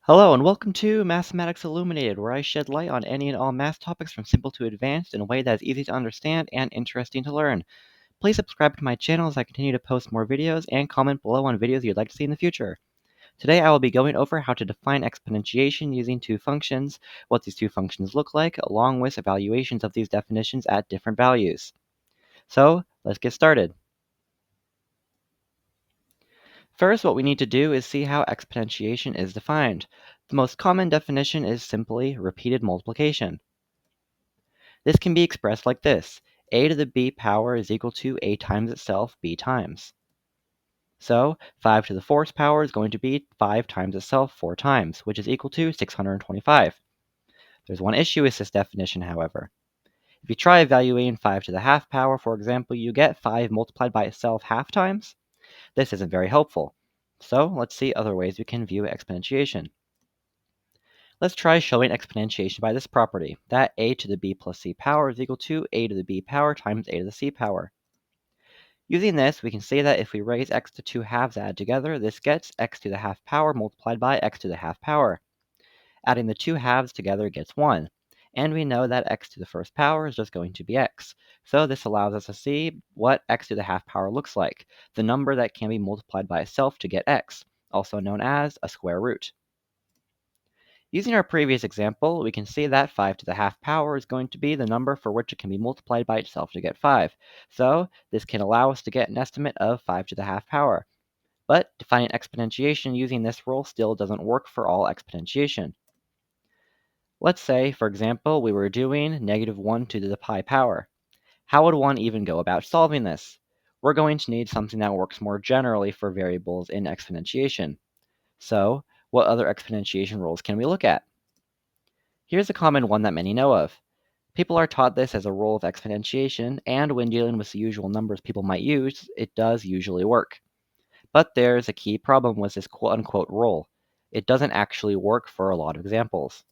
Hello and welcome to Mathematics Illuminated, where I shed light on any and all math topics from simple to advanced in a way that is easy to understand and interesting to learn. Please subscribe to my channel as I continue to post more videos and comment below on videos you'd like to see in the future. Today I will be going over how to define exponentiation using two functions, what these two functions look like, along with evaluations of these definitions at different values. So, let's get started. First, what we need to do is see how exponentiation is defined. The most common definition is simply repeated multiplication. This can be expressed like this: a to the b power is equal to a times itself, b times. So 5 to the fourth power is going to be 5 times itself 4 times, which is equal to 625. There's one issue with this definition, however. If you try evaluating 5 to the half power, for example, you get 5 multiplied by itself half times. This isn't very helpful. So let's see other ways we can view exponentiation. Let's try showing exponentiation by this property, that a to the b plus c power is equal to a to the b power times a to the c power. Using this, we can say that if we raise x to two halves added together, this gets x to the half power multiplied by x to the half power. Adding the two halves together gets 1. And we know that x to the first power is just going to be x. So this allows us to see what x to the half power looks like, the number that can be multiplied by itself to get x, also known as a square root. Using our previous example, we can see that 5 to the half power is going to be the number for which it can be multiplied by itself to get 5. So this can allow us to get an estimate of 5 to the half power. But defining exponentiation using this rule still doesn't work for all exponentiation. Let's say, for example, we were doing negative 1 to the pi power. How would one even go about solving this? We're going to need something that works more generally for variables in exponentiation. So, what other exponentiation rules can we look at? Here's a common one that many know of. People are taught this as a rule of exponentiation, and when dealing with the usual numbers people might use, it does usually work. But there's a key problem with this quote-unquote rule. It doesn't actually work for a lot of examples.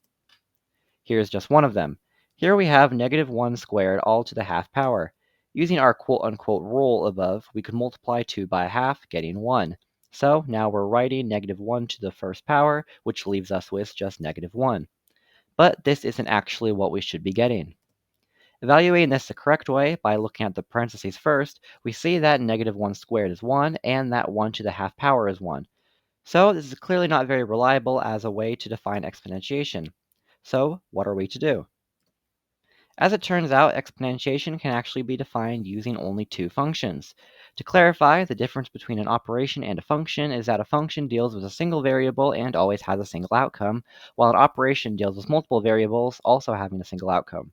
Here's just one of them. Here we have negative 1 squared all to the half power. Using our quote-unquote rule above, we could multiply 2 by a half, getting 1. So now we're writing negative 1 to the first power, which leaves us with just negative 1. But this isn't actually what we should be getting. Evaluating this the correct way by looking at the parentheses first, we see that negative 1 squared is 1 and that 1 to the half power is 1. So this is clearly not very reliable as a way to define exponentiation. So what are we to do? As it turns out, exponentiation can actually be defined using only two functions. To clarify, the difference between an operation and a function is that a function deals with a single variable and always has a single outcome, while an operation deals with multiple variables also having a single outcome.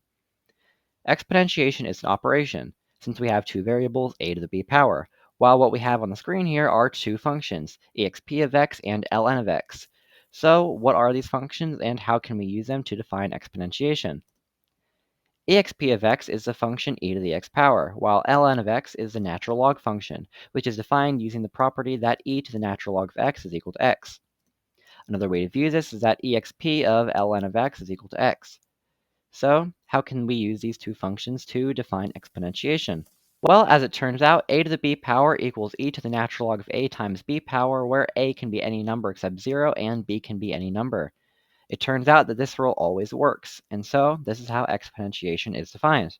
Exponentiation is an operation, since we have two variables a to the b power, while what we have on the screen here are two functions, exp of x and ln of x. So what are these functions and how can we use them to define exponentiation? Exp of x is the function e to the x power, while ln of x is the natural log function, which is defined using the property that e to the natural log of x is equal to x. Another way to view this is that exp of ln of x is equal to x. So, how can we use these two functions to define exponentiation? Well, as it turns out, a to the b power equals e to the natural log of a times b power, where a can be any number except 0 and b can be any number. It turns out that this rule always works, and so this is how exponentiation is defined.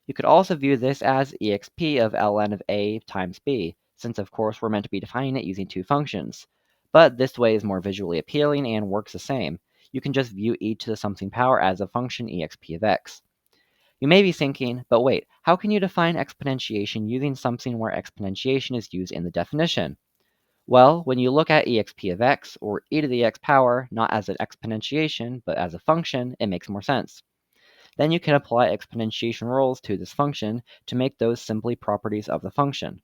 You could also view this as exp of ln of a times b, since of course we're meant to be defining it using two functions. But this way is more visually appealing and works the same. You can just view e to the something power as a function exp of x. You may be thinking, but wait, how can you define exponentiation using something where exponentiation is used in the definition? Well, when you look at exp of x, or e to the x power, not as an exponentiation, but as a function, it makes more sense. Then you can apply exponentiation rules to this function to make those simply properties of the function.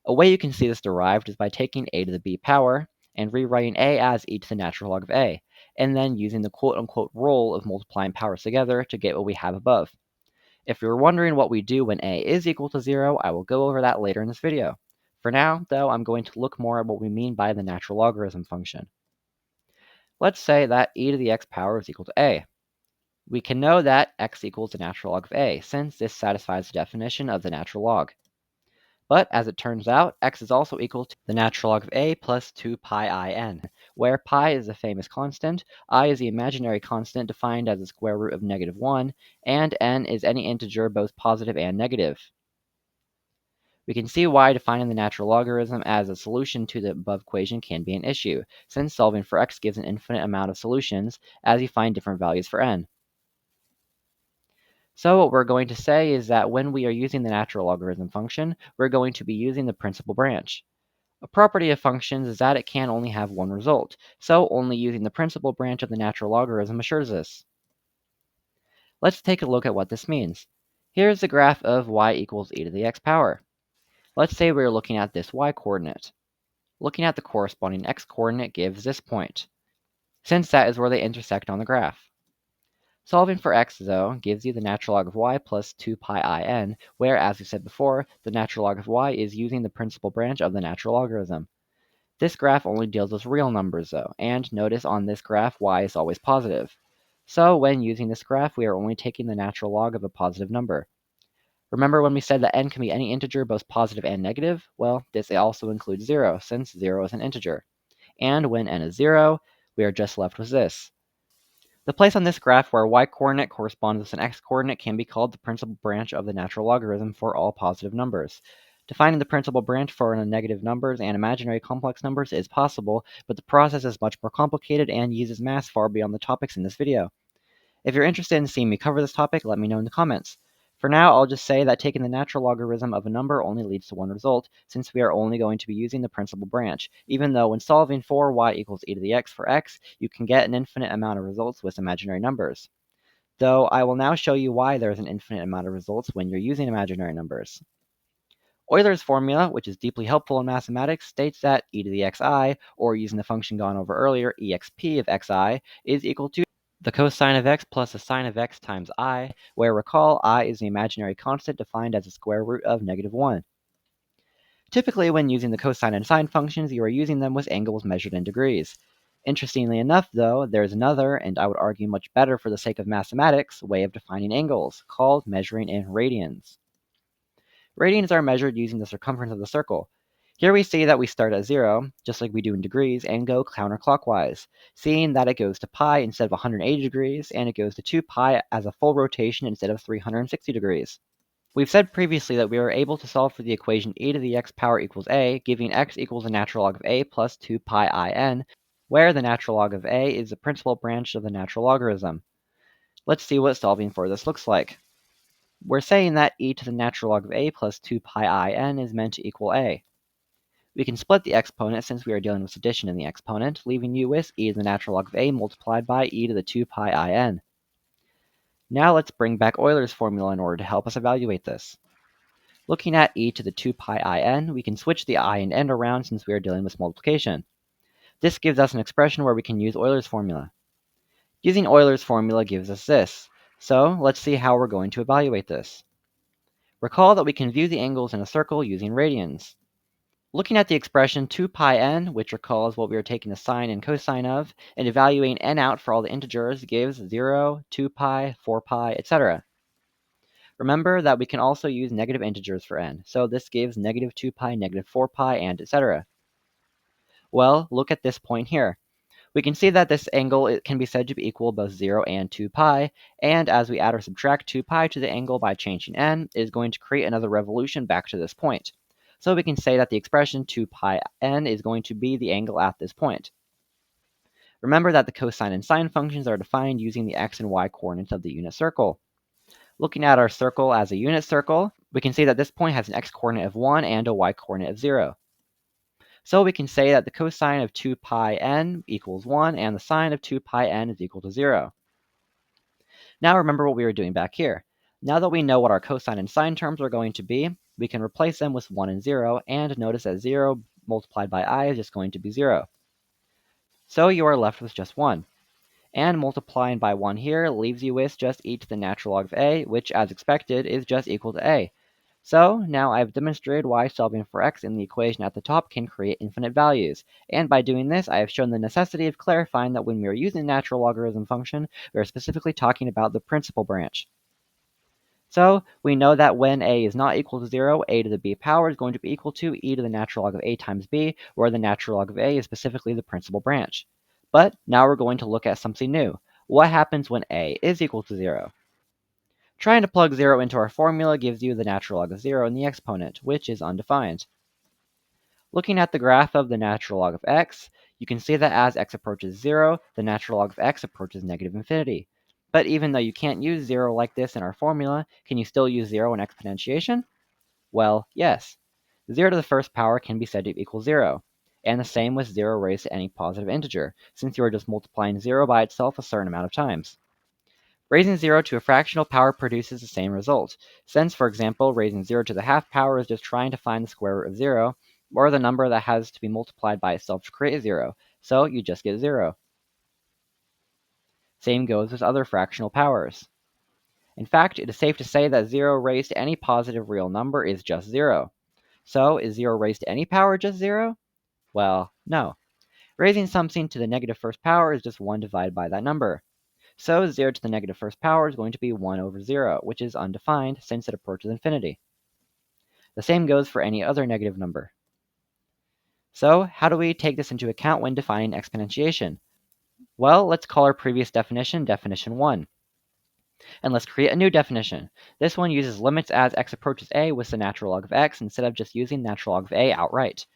A way you can see this derived is by taking a to the b power and rewriting a as e to the natural log of a, and then using the quote-unquote rule of multiplying powers together to get what we have above. If you're wondering what we do when a is equal to 0, I will go over that later in this video. For now, though, I'm going to look more at what we mean by the natural logarithm function. Let's say that e to the x power is equal to a. We can know that x equals the natural log of a, since this satisfies the definition of the natural log. But as it turns out, x is also equal to the natural log of a plus 2 pi I n, where pi is the famous constant, I is the imaginary constant defined as the square root of -1, and n is any integer both positive and negative. We can see why defining the natural logarithm as a solution to the above equation can be an issue, since solving for x gives an infinite amount of solutions as you find different values for n. So what we're going to say is that when we are using the natural logarithm function, we're going to be using the principal branch. A property of functions is that it can only have one result, so only using the principal branch of the natural logarithm assures this. Let's take a look at what this means. Here's the graph of y equals e to the x power. Let's say we're looking at this y-coordinate. Looking at the corresponding x-coordinate gives this point, since that is where they intersect on the graph. Solving for x, though, gives you the natural log of y plus 2 pi I n, where, as we said before, the natural log of y is using the principal branch of the natural logarithm. This graph only deals with real numbers, though, and notice on this graph y is always positive. So when using this graph, we are only taking the natural log of a positive number. Remember when we said that n can be any integer, both positive and negative? Well, this also includes 0, since 0 is an integer. And when n is 0, we are just left with this. The place on this graph where y-coordinate corresponds with an x-coordinate can be called the principal branch of the natural logarithm for all positive numbers. Defining the principal branch for negative numbers and imaginary complex numbers is possible, but the process is much more complicated and uses math far beyond the topics in this video. If you're interested in seeing me cover this topic, let me know in the comments. For now, I'll just say that taking the natural logarithm of a number only leads to one result, since we are only going to be using the principal branch, even though when solving for y equals e to the x for x, you can get an infinite amount of results with imaginary numbers. Though I will now show you why there is an infinite amount of results when you're using imaginary numbers. Euler's formula, which is deeply helpful in mathematics, states that e to the xi, or using the function gone over earlier, exp of xi, is equal to the cosine of x plus the sine of x times I, where recall I is the imaginary constant defined as the square root of -1. Typically, when using the cosine and sine functions, you are using them with angles measured in degrees. Interestingly enough, though, there is another, and I would argue much better for the sake of mathematics, way of defining angles, called measuring in radians. Radians are measured using the circumference of the circle. Here we see that we start at 0, just like we do in degrees, and go counterclockwise, seeing that it goes to pi instead of 180 degrees, and it goes to 2 pi as a full rotation instead of 360 degrees. We've said previously that we are able to solve for the equation e to the x power equals a, giving x equals the natural log of a plus 2 pi I n, where the natural log of a is the principal branch of the natural logarithm. Let's see what solving for this looks like. We're saying that e to the natural log of a plus 2 pi I n is meant to equal a. We can split the exponent since we are dealing with addition in the exponent, leaving you with e to the natural log of a multiplied by e to the 2 pi I n. Now let's bring back Euler's formula in order to help us evaluate this. Looking at e to the 2 pi I n, we can switch the I and n around since we are dealing with multiplication. This gives us an expression where we can use Euler's formula. Using Euler's formula gives us this. So let's see how we're going to evaluate this. Recall that we can view the angles in a circle using radians. Looking at the expression 2 pi n, which recalls what we are taking the sine and cosine of, and evaluating n out for all the integers gives 0, 2 pi, 4 pi, etc. Remember that we can also use negative integers for n, so this gives negative 2 pi, negative 4 pi, and etc. Well, look at this point here. We can see that this angle can be said to be equal both 0 and 2 pi, and as we add or subtract 2 pi to the angle by changing n, it is going to create another revolution back to this point. So we can say that the expression 2 pi n is going to be the angle at this point. Remember that the cosine and sine functions are defined using the x and y coordinates of the unit circle. Looking at our circle as a unit circle, we can see that this point has an x-coordinate of 1 and a y-coordinate of 0. So we can say that the cosine of 2 pi n equals 1 and the sine of 2 pi n is equal to 0. Now remember what we were doing back here. Now that we know what our cosine and sine terms are going to be, we can replace them with 1 and 0, and notice that 0 multiplied by I is just going to be 0. So you are left with just 1. And multiplying by 1 here leaves you with just e to the natural log of a, which, as expected, is just equal to a. So now I've demonstrated why solving for x in the equation at the top can create infinite values, and by doing this I have shown the necessity of clarifying that when we are using the natural logarithm function, we are specifically talking about the principal branch. So we know that when a is not equal to 0, a to the b power is going to be equal to e to the natural log of a times b, where the natural log of a is specifically the principal branch. But now we're going to look at something new. What happens when a is equal to 0? Trying to plug 0 into our formula gives you the natural log of 0 in the exponent, which is undefined. Looking at the graph of the natural log of x, you can see that as x approaches 0, the natural log of x approaches negative infinity. But even though you can't use 0 like this in our formula, can you still use 0 in exponentiation? Well, yes. 0 to the first power can be said to equal 0. And the same with 0 raised to any positive integer, since you are just multiplying 0 by itself a certain amount of times. Raising 0 to a fractional power produces the same result, since, for example, raising 0 to the half power is just trying to find the square root of 0, or the number that has to be multiplied by itself to create 0, so you just get 0. Same goes with other fractional powers. In fact, it is safe to say that 0 raised to any positive real number is just 0. So, is 0 raised to any power just 0? Well, no. Raising something to the negative first power is just 1 divided by that number. So 0 to the negative first power is going to be 1 over 0, which is undefined since it approaches infinity. The same goes for any other negative number. So how do we take this into account when defining exponentiation? Well, let's call our previous definition definition 1. And let's create a new definition. This one uses limits as x approaches a with the natural log of x instead of just using natural log of a outright.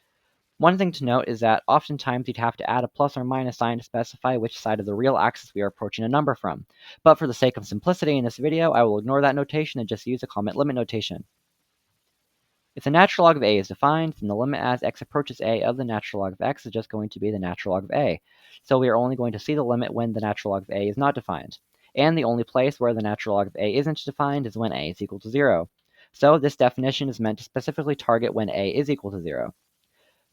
One thing to note is that oftentimes you'd have to add a plus or minus sign to specify which side of the real axis we are approaching a number from. But for the sake of simplicity in this video, I will ignore that notation and just use a comment limit notation. If the natural log of a is defined, then the limit as x approaches a of the natural log of x is just going to be the natural log of a. So we are only going to see the limit when the natural log of a is not defined. And the only place where the natural log of a isn't defined is when a is equal to 0. So this definition is meant to specifically target when a is equal to 0.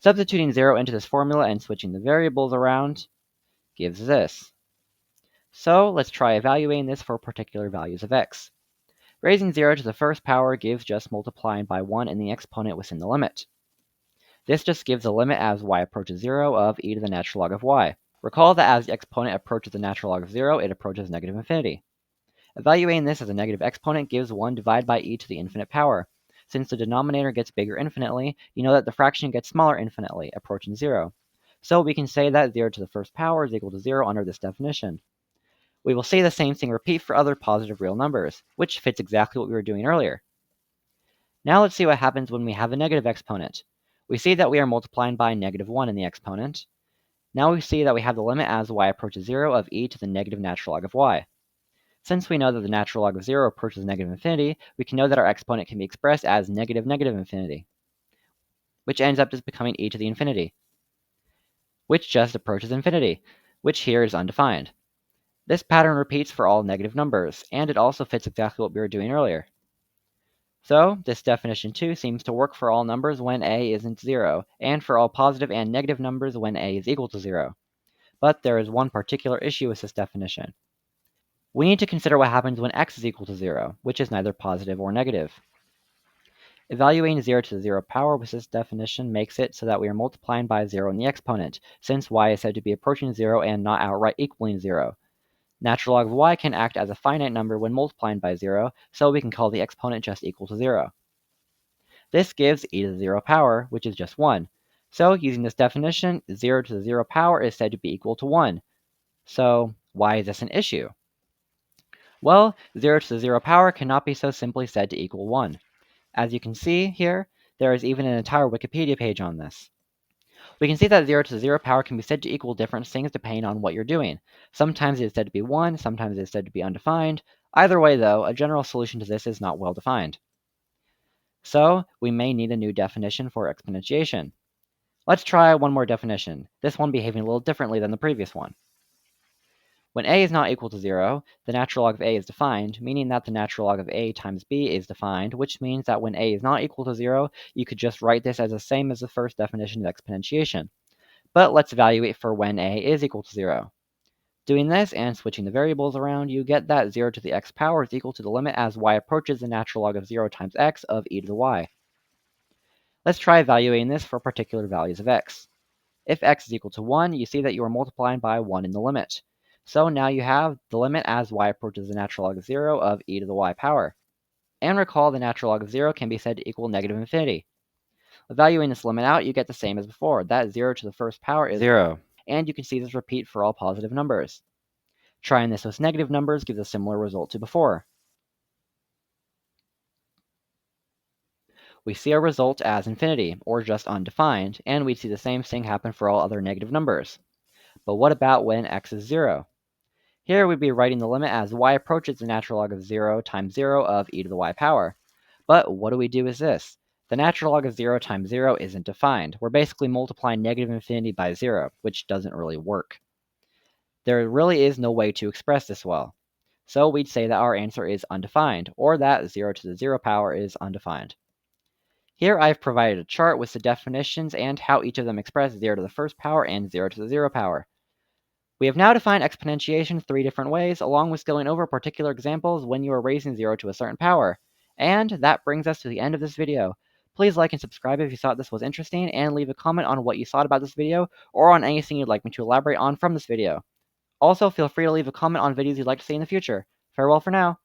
Substituting 0 into this formula and switching the variables around gives this. So let's try evaluating this for particular values of x. Raising 0 to the first power gives just multiplying by 1 in the exponent within the limit. This just gives the limit as y approaches 0 of e to the natural log of y. Recall that as the exponent approaches the natural log of 0, it approaches negative infinity. Evaluating this as a negative exponent gives 1 divided by e to the infinite power. Since the denominator gets bigger infinitely, you know that the fraction gets smaller infinitely, approaching 0. So we can say that 0 to the first power is equal to 0 under this definition. We will see the same thing repeat for other positive real numbers, which fits exactly what we were doing earlier. Now let's see what happens when we have a negative exponent. We see that we are multiplying by negative 1 in the exponent. Now we see that we have the limit as y approaches 0 of e to the negative natural log of y. Since we know that the natural log of 0 approaches negative infinity, we can know that our exponent can be expressed as negative negative infinity, which ends up just becoming e to the infinity, which just approaches infinity, which here is undefined. This pattern repeats for all negative numbers, and it also fits exactly what we were doing earlier. So, this definition too seems to work for all numbers when a isn't 0, and for all positive and negative numbers when a is equal to 0. But there is one particular issue with this definition. We need to consider what happens when x is equal to 0, which is neither positive or negative. Evaluating 0 to the 0 power with this definition makes it so that we are multiplying by 0 in the exponent, since y is said to be approaching 0 and not outright equaling 0. Natural log of y can act as a finite number when multiplying by 0, so we can call the exponent just equal to 0. This gives e to the 0 power, which is just 1. So using this definition, 0 to the 0 power is said to be equal to 1. So why is this an issue? Well, 0 to the 0 power cannot be so simply said to equal 1. As you can see here, there is even an entire Wikipedia page on this. We can see that 0 to the 0 power can be said to equal different things depending on what you're doing. Sometimes it is said to be 1, sometimes it is said to be undefined. Either way, though, a general solution to this is not well defined. So, we may need a new definition for exponentiation. Let's try one more definition, this one behaving a little differently than the previous one. When a is not equal to 0, the natural log of a is defined, meaning that the natural log of a times b is defined, which means that when a is not equal to 0, you could just write this as the same as the first definition of exponentiation. But let's evaluate for when a is equal to 0. Doing this and switching the variables around, you get that 0 to the x power is equal to the limit as y approaches the natural log of 0 times x of e to the y. Let's try evaluating this for particular values of x. If x is equal to 1, you see that you are multiplying by 1 in the limit. So now you have the limit as y approaches the natural log of 0 of e to the y power. And recall the natural log of 0 can be said to equal negative infinity. Evaluating this limit out, you get the same as before. That 0 to the first power is 0. And you can see this repeat for all positive numbers. Trying this with negative numbers gives a similar result to before. We see our result as infinity, or just undefined, and we see the same thing happen for all other negative numbers. But what about when x is 0? Here we'd be writing the limit as y approaches the natural log of 0 times 0 of e to the y power. But what do we do with this? The natural log of 0 times 0 isn't defined. We're basically multiplying negative infinity by 0, which doesn't really work. There really is no way to express this well. So we'd say that our answer is undefined, or that 0 to the 0 power is undefined. Here I've provided a chart with the definitions and how each of them express 0 to the first power and 0 to the 0 power. We have now defined exponentiation 3 different ways, along with going over particular examples when you are raising 0 to a certain power. And that brings us to the end of this video. Please like and subscribe if you thought this was interesting, and leave a comment on what you thought about this video, or on anything you'd like me to elaborate on from this video. Also, feel free to leave a comment on videos you'd like to see in the future. Farewell for now.